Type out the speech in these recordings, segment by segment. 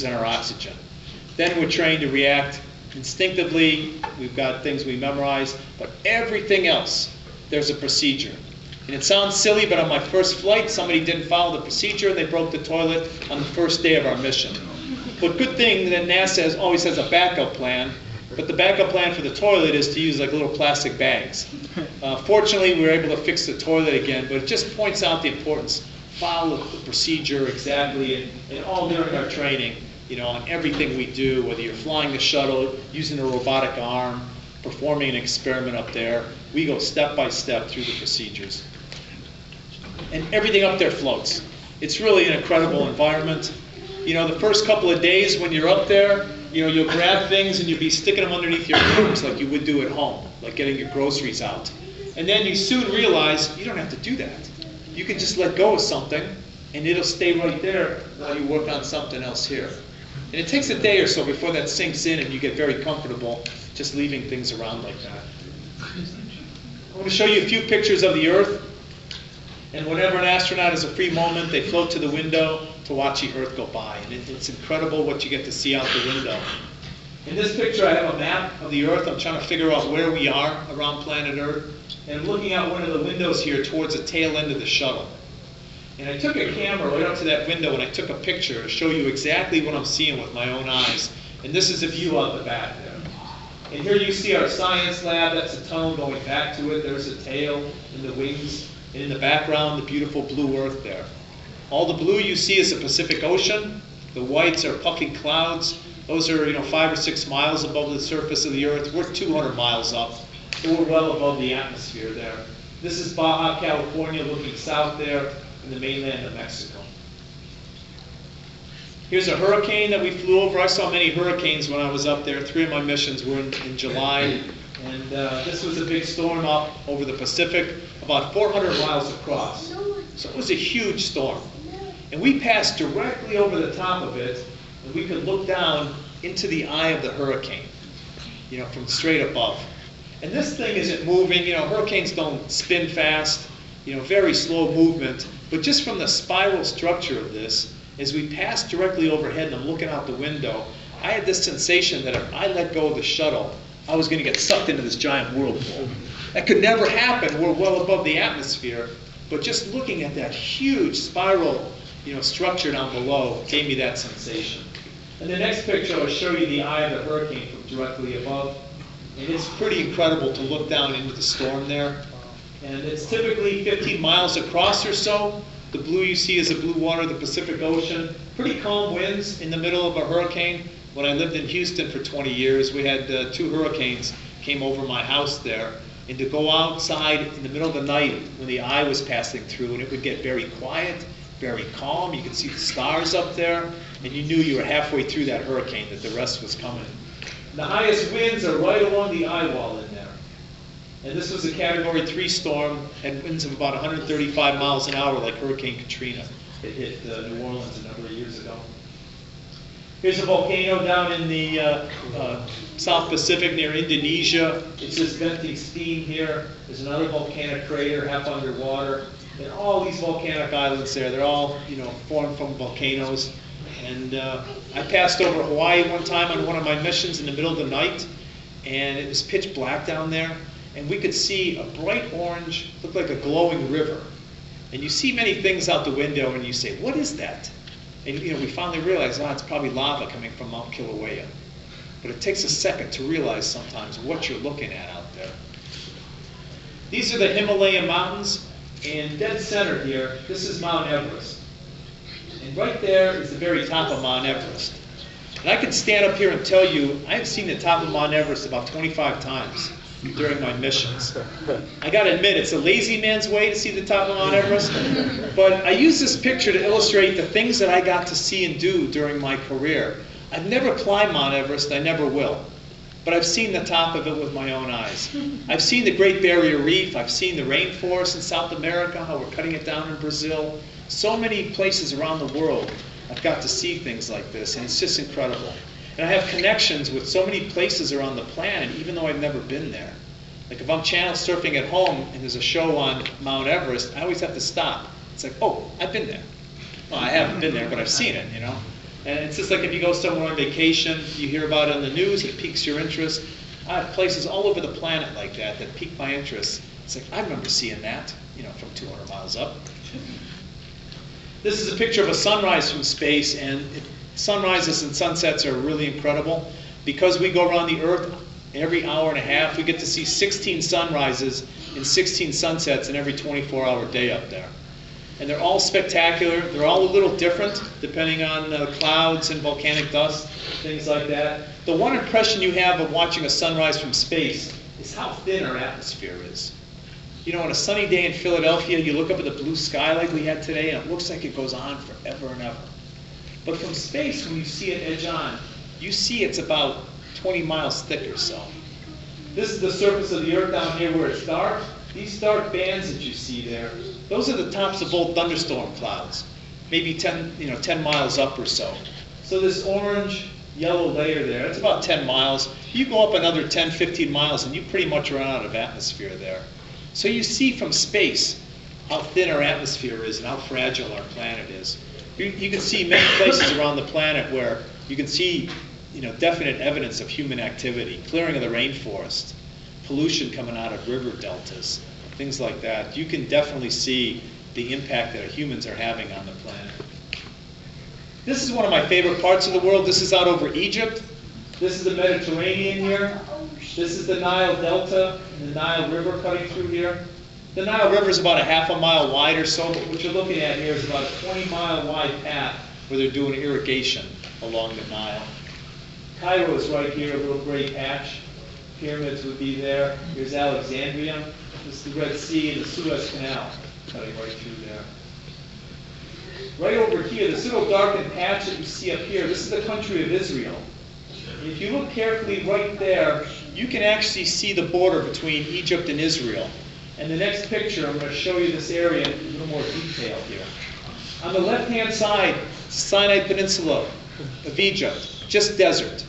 and our oxygen. Then we're trained to react instinctively. We've got things we memorize, but everything else, there's a procedure. And it sounds silly, but on my first flight, somebody didn't follow the procedure and they broke the toilet on the first day of our mission. But good thing that NASA always has a backup plan, but the backup plan for the toilet is to use like little plastic bags. Fortunately, we were able to fix the toilet again, but it just points out the importance. Follow the procedure exactly, and all during our training, you know, on everything we do, whether you're flying the shuttle, using a robotic arm, performing an experiment up there, we go step by step through the procedures. And everything up there floats. It's really an incredible environment. You know, the first couple of days when you're up there, you know, you'll grab things and you'll be sticking them underneath your arms like you would do at home, like getting your groceries out. And then you soon realize you don't have to do that. You can just let go of something and it'll stay right there while you work on something else here. And it takes a day or so before that sinks in and you get very comfortable just leaving things around like that. I want to show you a few pictures of the Earth. And whenever an astronaut has a free moment, they float to the window to watch the Earth go by. And it's incredible what you get to see out the window. In this picture, I have a map of the Earth. I'm trying to figure out where we are around planet Earth. And I'm looking out one of the windows here towards the tail end of the shuttle. And I took a camera right up to that window and I took a picture to show you exactly what I'm seeing with my own eyes. And this is a view out the back there. And here you see our science lab. That's a tunnel going back to it. There's the tail and the wings. And in the background, the beautiful blue Earth there. All the blue you see is the Pacific Ocean. The whites are puffy clouds. Those are, 5 or 6 miles above the surface of the Earth. We're 200 miles up. So we're well above the atmosphere there. This is Baja California looking south there in the mainland of Mexico. Here's a hurricane that we flew over. I saw many hurricanes when I was up there. 3 of my missions were in July. And this was a big storm up over the Pacific, about 400 miles across. So it was a huge storm. And we passed directly over the top of it, and we could look down into the eye of the hurricane, from straight above. And this thing isn't moving. Hurricanes don't spin fast, very slow movement. But just from the spiral structure of this, as we passed directly overhead and I'm looking out the window, I had this sensation that if I let go of the shuttle, I was going to get sucked into this giant whirlpool. That could never happen. We're well above the atmosphere. But just looking at that huge spiral, structure down below gave me that sensation. And the next picture, I'll show you the eye of the hurricane from directly above. And it's pretty incredible to look down into the storm there. And it's typically 15 miles across or so. The blue you see is the blue water of the Pacific Ocean. Pretty calm winds in the middle of a hurricane. When I lived in Houston for 20 years, we had 2 hurricanes came over my house there. And to go outside in the middle of the night when the eye was passing through, and it would get very quiet, very calm. You could see the stars up there, and you knew you were halfway through that hurricane, that the rest was coming. And the highest winds are right along the eye wall in there. And this was a Category 3 storm, had winds of about 135 miles an hour, like Hurricane Katrina. It hit New Orleans a number of years ago. Here's a volcano down in the South Pacific near Indonesia. It's just venting steam here. There's another volcanic crater half underwater. And all these volcanic islands there, they're all formed from volcanoes. And I passed over Hawaii one time on one of my missions in the middle of the night. And it was pitch black down there. And we could see a bright orange, looked like a glowing river. And you see many things out the window and you say, what is that? And we finally realized, it's probably lava coming from Mount Kilauea. But it takes a second to realize sometimes what you're looking at out there. These are the Himalayan mountains, and dead center here, this is Mount Everest. And right there is the very top of Mount Everest. And I can stand up here and tell you, I've seen the top of Mount Everest about 25 times during my missions. I gotta admit, it's a lazy man's way to see the top of Mount Everest, but I use this picture to illustrate the things that I got to see and do during my career. I've never climbed Mount Everest, I never will, but I've seen the top of it with my own eyes. I've seen the Great Barrier Reef, I've seen the rainforest in South America, how we're cutting it down in Brazil. So many places around the world I've got to see things like this, and it's just incredible. And I have connections with so many places around the planet, even though I've never been there. Like if I'm channel surfing at home and there's a show on Mount Everest, I always have to stop. It's like, oh, I've been there. Well, I haven't been there, but I've seen it, And it's just like if you go somewhere on vacation, you hear about it on the news, it piques your interest. I have places all over the planet like that that pique my interest. It's like, I remember seeing that, you know, from 200 miles up. This is a picture of a sunrise from space, and sunrises and sunsets are really incredible. Because we go around the Earth every hour and a half, we get to see 16 sunrises and 16 sunsets in every 24-hour day up there. And they're all spectacular. They're all a little different, depending on clouds and volcanic dust, things like that. The one impression you have of watching a sunrise from space is how thin our atmosphere is. You know, on a sunny day in Philadelphia, you look up at the blue sky like we had today, and it looks like it goes on forever and ever. But from space, when you see it edge on, you see it's about 20 miles thick or so. This is the surface of the Earth down here where it's dark. These dark bands that you see there, those are the tops of old thunderstorm clouds, maybe 10 miles up or so. So this orange, yellow layer there, that's about 10 miles. You go up another 10, 15 miles, and you pretty much run out of atmosphere there. So you see from space how thin our atmosphere is and how fragile our planet is. You can see many places around the planet where you can see, you know, definite evidence of human activity, clearing of the rainforest, pollution coming out of river deltas, things like that. You can definitely see the impact that humans are having on the planet. This is one of my favorite parts of the world. This is out over Egypt. This is the Mediterranean here. This is the Nile Delta and the Nile River cutting through here. The Nile River is about a half a mile wide or so, but what you're looking at here is about a 20-mile wide path where they're doing irrigation along the Nile. Cairo is right here, a little gray patch. Pyramids would be there. Here's Alexandria. This is the Red Sea and the Suez Canal cutting right through there. Right over here, this little darkened patch that you see up here, this is the country of Israel. And if you look carefully right there, you can actually see the border between Egypt and Israel. And the next picture, I'm going to show you this area in a little more detail here. On the left-hand side, Sinai Peninsula of Egypt, just desert.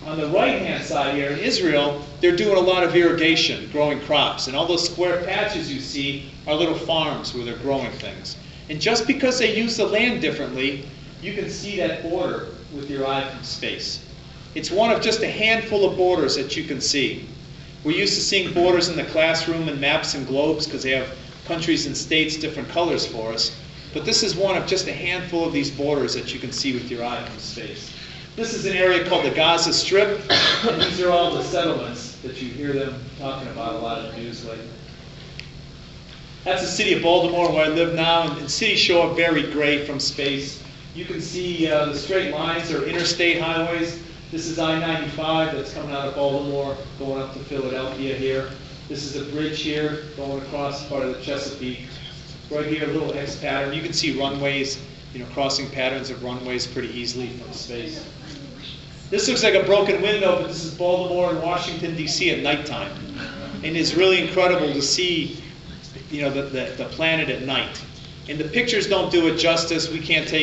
On the right-hand side here in Israel, they're doing a lot of irrigation, growing crops. And all those square patches you see are little farms where they're growing things. And just because they use the land differently, you can see that border with your eye from space. It's one of just a handful of borders that you can see. We're used to seeing borders in the classroom and maps and globes because they have countries and states different colors for us. But this is one of just a handful of these borders that you can see with your eye from space. This is an area called the Gaza Strip, and these are all the settlements that you hear them talking about a lot in the news lately. That's the city of Baltimore where I live now, and cities show up very gray from space. You can see the straight lines are interstate highways. This is I-95 that's coming out of Baltimore, going up to Philadelphia here. This is a bridge here going across part of the Chesapeake. Right here, a little X pattern. You can see runways, you know, crossing patterns of runways pretty easily from space. This looks like a broken window, but this is Baltimore and Washington, D.C. at nighttime. And it's really incredible to see, you know, the planet at night. And the pictures don't do it justice. We can't take